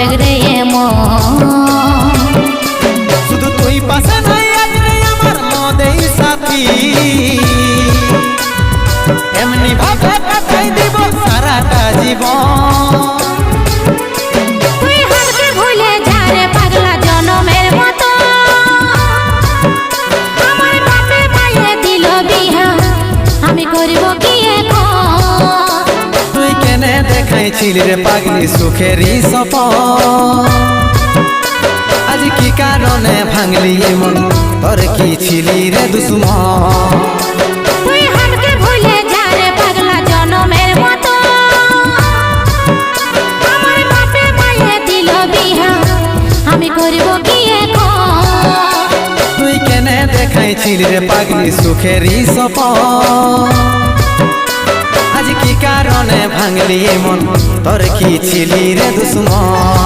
হবে রে শুধু তুই পাশে নাই আজ রে আমার মদেই সাথী এমনি ভাবে কাটাই দিব সারাটা জীবন তুই হারকে ভুলে যা রে পাগলা জনমের মতো আমার বাপে মায়ে দিল বিহা আমি করিব কি এখন তুই কেনে দেখাইছিলি রে পাগলি সুখেরই সপন আজ কি কারণে ভাঙলি মন তোর কি ছিলি রে দুশ্মন তুই হারকে ভুলে যা রে পাগলা জনমের মতো আমার বাপে মায়ে দিল বিহা আমি করিব কি এখন তুই কেনে দেখাইছিলি রে পাগলি সুখেরই সপন আজ কি কারণে ভাঙলি মন তোর কি ছিলি রে দুশ্মন।